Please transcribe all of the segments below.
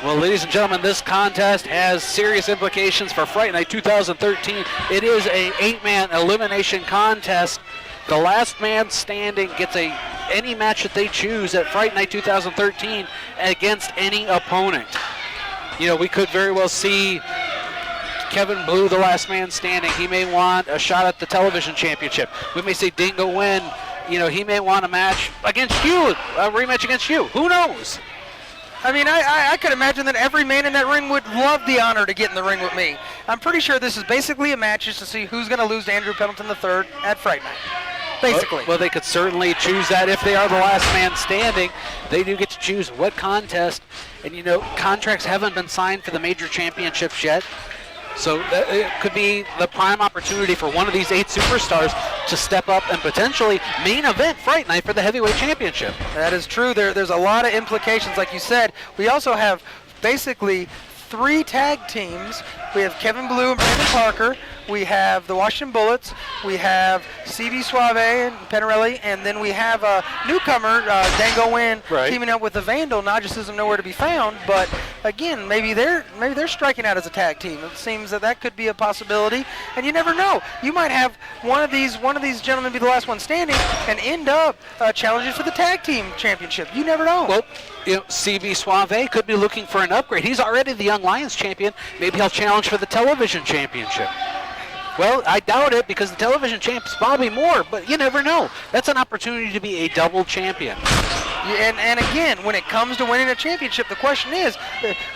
Well, ladies and gentlemen, this contest has serious implications for Fright Night 2013. It is a 8-man elimination contest. The last man standing gets any match that they choose at Fright Night 2013 against any opponent. You know, we could very well see Kevin Blue, the last man standing. He may want a shot at the television championship. We may see Dango Wynn. You know, he may want a match against you, a rematch against you. Who knows? I mean, I could imagine that every man in that ring would love the honor to get in the ring with me. I'm pretty sure this is basically a match just to see who's going to lose to Andrew Pendleton III at Fright Night. Basically. Well, they could certainly choose that if they are the last man standing. They do get to choose what contest. And, you know, contracts haven't been signed for the major championships yet. So it could be the prime opportunity for one of these 8 superstars to step up and potentially main event Fright Night for the heavyweight championship. That is true. There's a lot of implications, like you said. We also have basically 3 tag teams. We have Kevin Blue and Brandon Parker. We have the Washington Bullets. We have CB Suave and Penirelli, and then we have a newcomer, Dango Wynn, teaming up with the Vandal. Nagisism nowhere to be found, but again, maybe they're striking out as a tag team. It seems that could be a possibility, and you never know. You might have one of these gentlemen be the last one standing and end up challenging for the tag team championship. You never know. Well, you know, CB Suave could be looking for an upgrade. He's already the Young Lions champion. Maybe he'll challenge for the television championship. Well, I doubt it because the television champ is Bobby Moore, but you never know. That's an opportunity to be a double champion. And again, when it comes to winning a championship, the question is,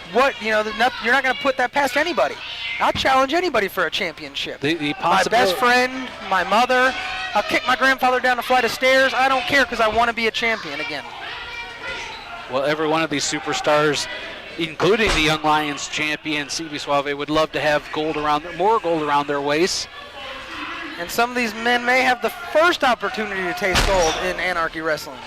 you're not going to put that past anybody. I'll challenge anybody for a championship. My best friend, my mother, I'll kick my grandfather down a flight of stairs. I don't care because I want to be a champion again. Well, every one of these superstars, including the Young Lions champion, CB Suave, would love to have more gold around their waist. And some of these men may have the first opportunity to taste gold in Anarchy Wrestling.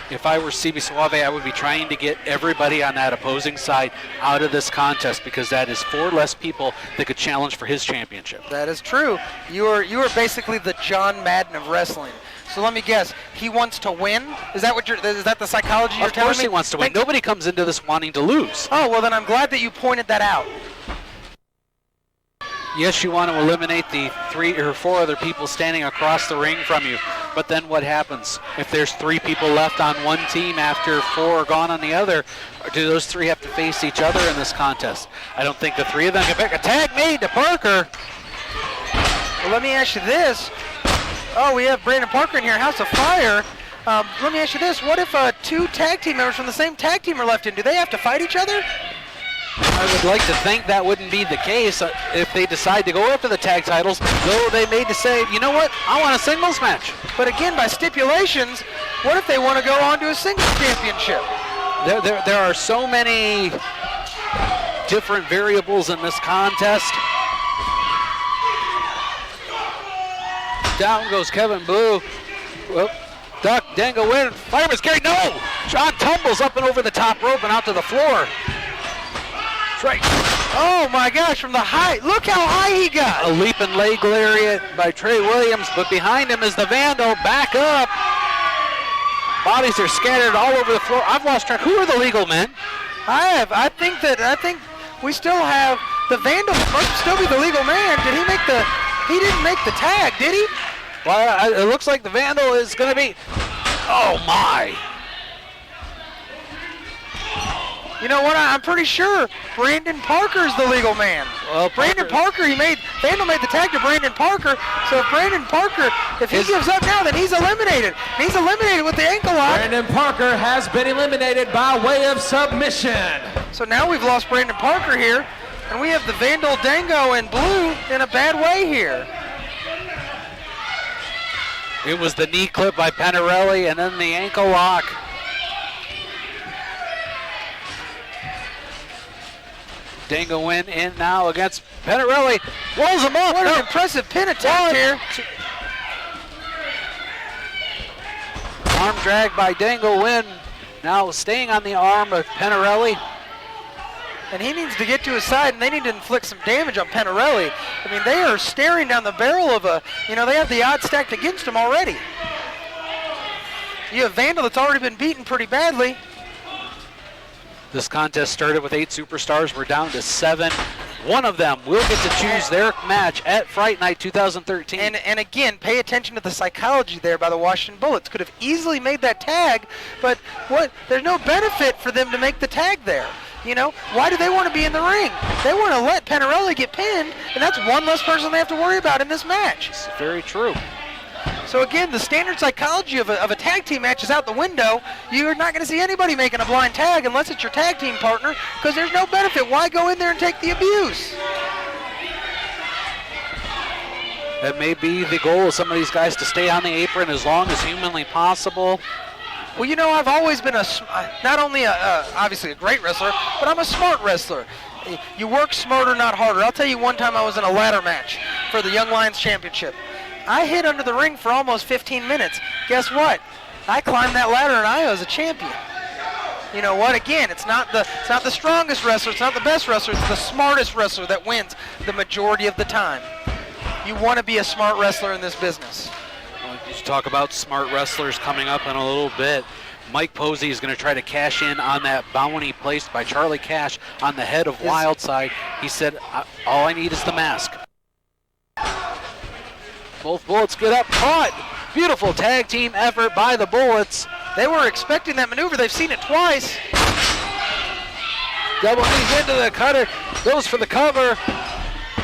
If I were CB Suave, I would be trying to get everybody on that opposing side out of this contest because that is 4 less people that could challenge for his championship. That is true. You are basically the John Madden of wrestling. So let me guess, he wants to win? Is that the psychology you're telling me? Of course he wants to win. Nobody comes into this wanting to lose. Oh, well then I'm glad that you pointed that out. Yes, you want to eliminate the 3 or 4 other people standing across the ring from you. But then what happens? If there's 3 people left on one team after 4 are gone on the other, do those 3 have to face each other in this contest? I don't think the 3 of them can pick a tag made to Parker. Well, let me ask you this. Oh, we have Brandon Parker in here, House of Fire. Let me ask you this. What if 2 tag team members from the same tag team are left in? Do they have to fight each other? I would like to think that wouldn't be the case if they decide to go after the tag titles, though they may say, you know what, I want a singles match. But again, by stipulations, what if they want to go on to a singles championship? There are so many different variables in this contest. Down goes Kevin Blue. Well, duck, Dango Wynn, fireman's carry, no! John tumbles up and over the top rope and out to the floor. Trey. Oh my gosh, from the height, look how high he got. A leaping leg lariat by Trey Williams, but behind him is the Vandal, back up. Bodies are scattered all over the floor. I've lost track. Who are the legal men? I think we still have the Vandal must still be the legal man. He didn't make the tag, did he? Well, it looks like the Vandal is going to be, oh my. You know what, I'm pretty sure Brandon Parker's the legal man. Well, Vandal made the tag to Brandon Parker, so if Brandon Parker, if he gives up now, then he's eliminated. He's eliminated with the ankle lock. Brandon Parker has been eliminated by way of submission. So now we've lost Brandon Parker here, and we have the Vandal, Dango, and Blue in a bad way here. It was the knee clip by Penirelli and then the ankle lock. Dango Wynn in now against Penirelli. Rolls him up. What an impressive pin attempt here. Arm drag by Dango Wynn. Now staying on the arm of Penirelli. And he needs to get to his side, and they need to inflict some damage on Penirelli. I mean, they are staring down the barrel of they have the odds stacked against them already. You have Vandal that's already been beaten pretty badly. This contest started with 8 superstars. We're down to 7. One of them will get to choose their match at Fright Night 2013. And again, pay attention to the psychology there by the Washington Bullets. Could have easily made that tag, but there's no benefit for them to make the tag there. You know, why do they want to be in the ring? They want to let Penirelli get pinned, and that's one less person they have to worry about in this match. It's very true. So again, the standard psychology of a tag team match is out the window. You're not going to see anybody making a blind tag unless it's your tag team partner, because there's no benefit. Why go in there and take the abuse? That may be the goal of some of these guys, to stay on the apron as long as humanly possible. Well, you know, I've always been not only obviously a great wrestler, but I'm a smart wrestler. You work smarter, not harder. I'll tell you, one time I was in a ladder match for the Young Lions Championship. I hid under the ring for almost 15 minutes. Guess what? I climbed that ladder and I was a champion. You know what? Again, it's not the strongest wrestler, it's not the best wrestler, it's the smartest wrestler that wins the majority of the time. You want to be a smart wrestler in this business. You talk about smart wrestlers coming up in a little bit. Mike Posey is going to try to cash in on that bounty placed by Charlie Cash on the head of Wildside. He said, all I need is the mask. Both Bullets get up, caught. Beautiful tag team effort by the Bullets. They were expecting that maneuver. They've seen it twice. Double knees into the cutter. Goes for the cover.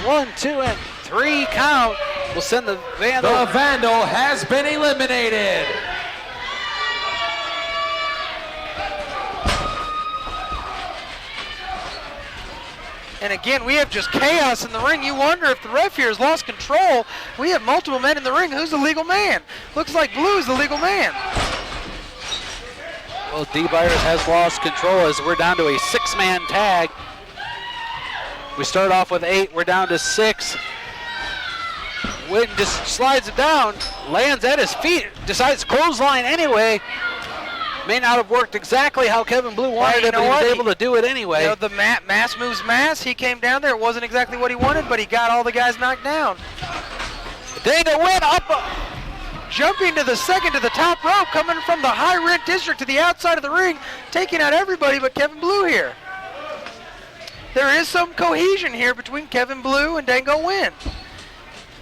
1, 2, and 3 count. We'll send the Vandal. The Vandal has been eliminated. And again, we have just chaos in the ring. You wonder if the ref here has lost control. We have multiple men in the ring. Who's the legal man? Looks like Blue is the legal man. Well, Dee Byers has lost control as we're down to a 6-man tag. We start off with 8. We're down to 6. Wynn just slides it down, lands at his feet, decides to clothesline anyway. May not have worked exactly how Kevin Blue wanted it, but he was able to do it anyway. You know, the mass moves mass. He came down there. It wasn't exactly what he wanted, but he got all the guys knocked down. Dango Wynn up. Jumping to the second to the top rope, coming from the high rent district to the outside of the ring, taking out everybody but Kevin Blue here. There is some cohesion here between Kevin Blue and Dango Wynn.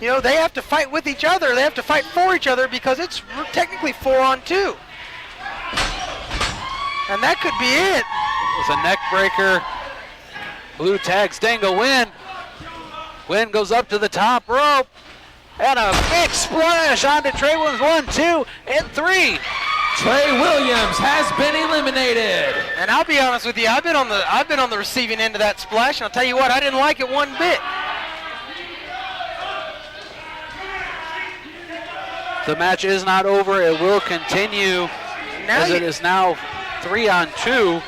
You know, they have to fight with each other. They have to fight for each other because it's technically 4-on-2. And that could be it. With a neck breaker. Blue tags Dango Wynn. Wynn goes up to the top rope. And a big splash onto Trey Williams. 1, 2, and 3. Trey Williams has been eliminated. And I'll be honest with you, I've been on the receiving end of that splash, and I'll tell you what, I didn't like it one bit. The match is not over. It will continue it is now 3-on-2.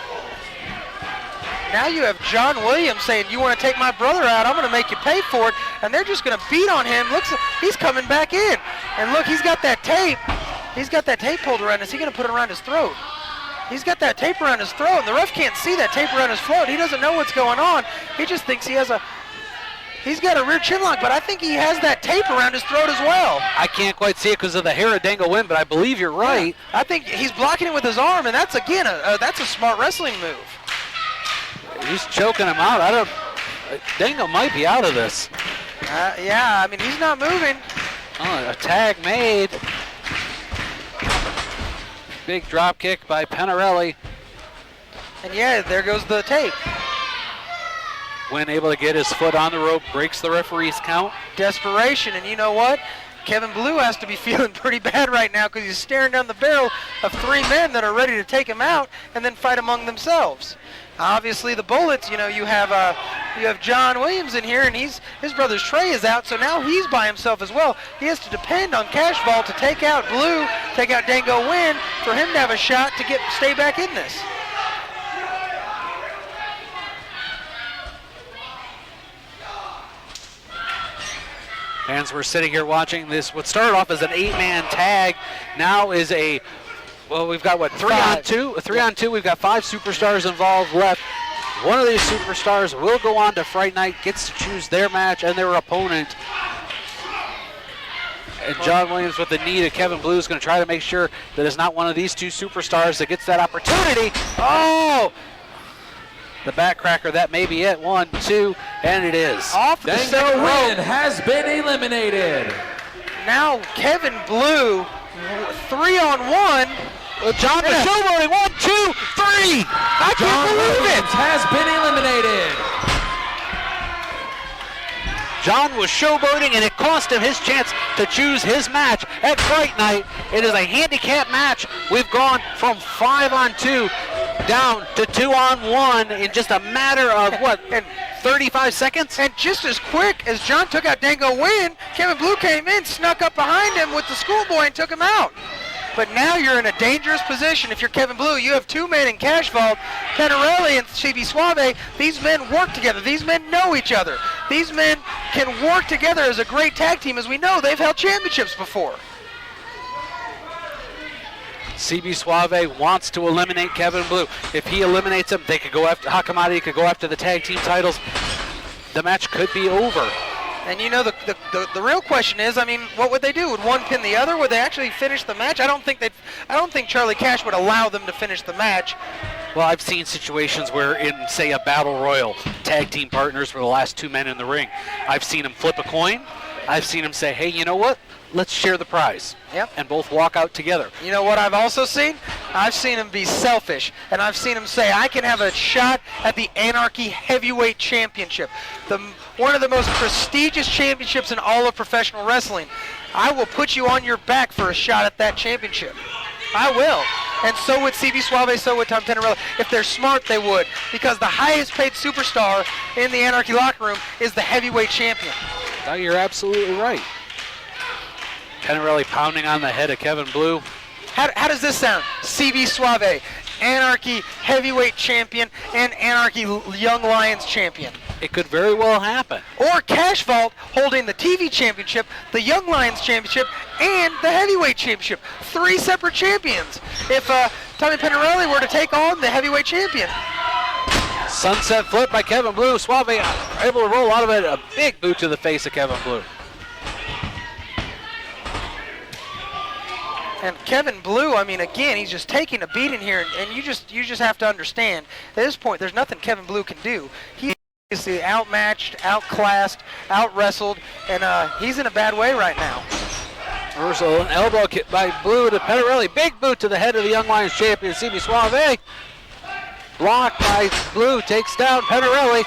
Now you have John Williams saying, you want to take my brother out, I'm going to make you pay for it. And they're just going to beat on him. Looks, he's coming back in. And look, he's got that tape. He's got that tape pulled around. Is he going to put it around his throat? He's got that tape around his throat, and the ref can't see that tape around his throat. He doesn't know what's going on. He just thinks he's got a rear chin lock, but I think he has that tape around his throat as well. I can't quite see it because of the hair of Dango Wynn, but I believe you're right. Yeah, I think he's blocking it with his arm, and that's, again, that's a smart wrestling move. He's choking him out. Dango might be out of this. Yeah, I mean, he's not moving. Oh, a tag made. Big drop kick by Penirelli. And yeah, there goes the tape. Wynn able to get his foot on the rope, breaks the referee's count. Desperation, and you know what? Kevin Blue has to be feeling pretty bad right now because he's staring down the barrel of 3 men that are ready to take him out and then fight among themselves. Obviously, the Bullets, you know, you have John Williams in here, and his brother's Trey is out, so now he's by himself as well. He has to depend on Cash Vault to take out Blue, take out Dango Wynn, for him to have a shot to stay back in this. Fans, we're sitting here watching this. What started off as an 8-man tag now is we've got 3-on-2? 3-on-2. We've got 5 superstars involved left. One of these superstars will go on to Fright Night, gets to choose their match and their opponent. And John Williams with the knee to Kevin Blue is going to try to make sure that it's not one of these 2 superstars that gets that opportunity. Oh! the backcracker. That may be it. 1, 2, and it is. Off the Dango second Wynn rope. has been eliminated. Now Kevin Blue, 3-on-1. John was showboating. 1, 2, 3. I can't believe it. Has been eliminated. John was showboating, and it cost him his chance to choose his match at Fright Night. It is a handicap match. We've gone from 5-on-2 down to 2-on-1 in just a matter of, what, 35 seconds? And just as quick as John took out Dango Wynn, Kevin Blue came in, snuck up behind him with the schoolboy and took him out. But now you're in a dangerous position. If you're Kevin Blue, you have 2 men in Cash Vault, Penirelli and Suave. These men work together. These men know each other. These men can work together as a great tag team. As we know, they've held championships before. CB Suave wants to eliminate Kevin Blue. If he eliminates him, they could go after Hakamadi, could go after the tag team titles. The match could be over. And you know, the real question is, I mean, what would they do? Would one pin the other? Would they actually finish the match? I don't think Charlie Cash would allow them to finish the match. Well, I've seen situations where in, say, a battle royal, tag team partners were the last 2 men in the ring. I've seen them flip a coin. I've seen them say, hey, you know what? Let's share the prize. Yep. And both walk out together. You know what I've also seen? I've seen him be selfish, and I've seen him say, I can have a shot at the Anarchy Heavyweight Championship, one of the most prestigious championships in all of professional wrestling. I will put you on your back for a shot at that championship. I will. And so would CB Suave, so would Tom Penirelli. If they're smart, they would, because the highest paid superstar in the Anarchy locker room is the heavyweight champion. No, you're absolutely right. Penirelli pounding on the head of Kevin Blue. How does this sound? CB Suave, Anarchy Heavyweight Champion and Anarchy Young Lions Champion. It could very well happen. Or Cash Vault holding the TV Championship, the Young Lions Championship, and the Heavyweight Championship. 3 separate champions. If Tommy Penirelli were to take on the Heavyweight Champion. Sunset flip by Kevin Blue. Suave able to roll out of it. A big boot to the face of Kevin Blue. And Kevin Blue, I mean, again, he's just taking a beating here, and you just have to understand, at this point, there's nothing Kevin Blue can do. He is outmatched, outclassed, out-wrestled, and he's in a bad way right now. Reversal, an elbow kick by Blue to Penirelli. Big boot to the head of the Young Lions champion, CB Suave. Blocked by Blue, takes down Penirelli.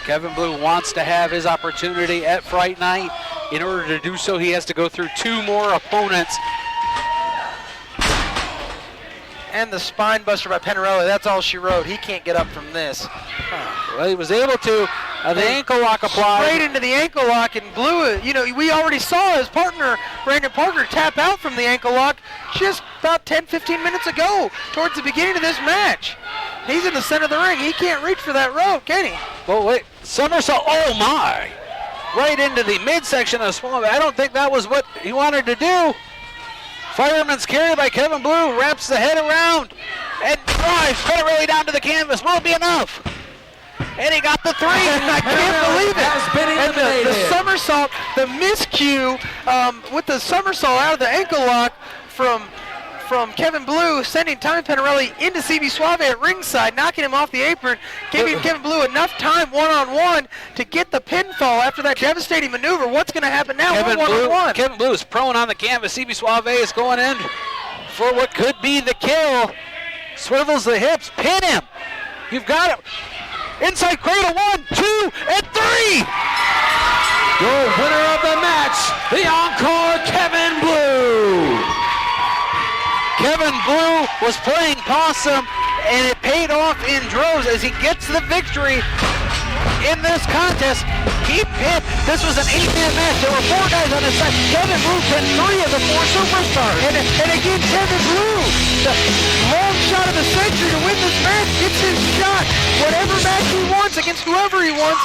Kevin Blue wants to have his opportunity at Fright Night. In order to do so, he has to go through 2 more opponents. And the spine buster by Penirelli, that's all she wrote. He can't get up from this. Well, he was able to. The ankle lock applied. Straight into the ankle lock, and Blue, you know, we already saw his partner, Brandon Parker, tap out from the ankle lock just about 10-15 minutes ago, towards the beginning of this match. He's in the center of the ring. He can't reach for that rope, can he? Well, wait. Somersault. Oh, my. Right into the midsection of Suave. I don't think that was what he wanted to do. Fireman's carry by Kevin Blue. Wraps the head around and drives Penirelli down to the canvas. Will it be enough? And he got the 3. I can't believe it. Has been eliminated. And the somersault, the miscue with the somersault out of the ankle lock from Kevin Blue, sending Tommy Penirelli into CB Suave at ringside, knocking him off the apron, giving Kevin Blue enough time one-on-one to get the pinfall after that devastating maneuver. What's going to happen now? Kevin Blue is prone on the canvas. CB Suave is going in for what could be the kill. Swivels the hips, pin him. You've got him. Inside cradle, 1, 2, and 3. Your winner of the match, the Encore Kevin Blue. Kevin Blue was playing possum, and it paid off in droves as he gets the victory in this contest. He pinned. This was an 8-man match. There were 4 guys on his side. Kevin Blue pinned 3 of the 4 superstars. And again, Kevin Blue, the long shot of the century to win this match, gets his shot. Whatever match he wants against whoever he wants,